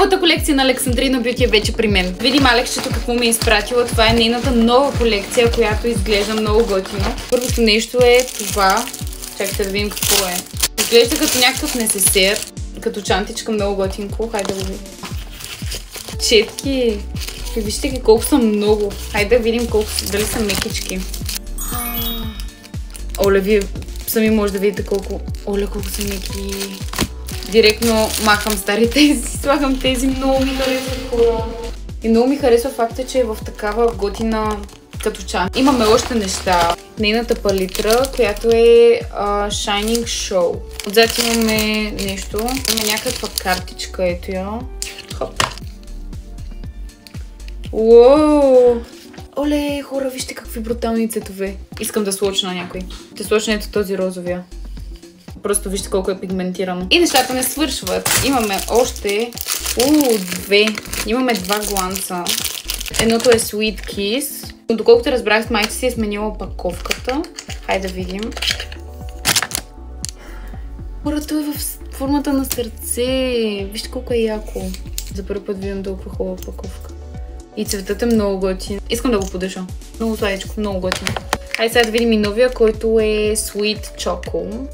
Новата колекция на Alexandrina Beauty е вече при мен. Видим Алексчето какво ми е изпратила. Това е нейната нова колекция, която изглежда много готино. Първото нещо е това. Чакайте да видим какво е. Изглежда като някакъв несесер, като чантичка, много готинко. Хайде да го видим. Четки. Вижте ги колко са много. Хайде да видим колко са, дали са мекички. Оле, вие сами може да видите колко... Оле, колко са меки. Директно махам старите и слагам тези. Много ми харесва хора. И много ми харесва факта, че е в такава готина като чан. Имаме още неща. Нейната палитра, която е Shining Show. Отзад имаме нещо. Имаме някаква картичка, ето я. Хоп. Уоу! Оле, хора, вижте какви брутални цветове. Искам да слочна някой. Ще слочна ето този розовия. Просто вижте колко е пигментирано. И нещата не свършват. Имаме още две. Имаме два гланца. Едното е Sweet Kiss. Но доколкото разбрах, майка си е сменила опаковката. Хайде да видим. Хората е в формата на сърце. Вижте колко е яко. За първи път видим толкова хубава опаковка. И цветът е много готин. Искам да го подъша. Много сладичко, много готин. Хайде сега да видим и новия, който е Sweet Choco.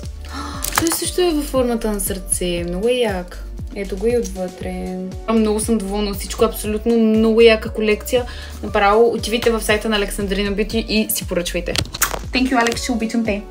Той също е във формата на сърце. Много е як. Ето го и отвътре. Много съм доволна от всичко. Абсолютно много яка колекция. Направо отивайте в сайта на Alexandrina Beauty и си поръчвайте. Thank you, Alex. Ще обичам те.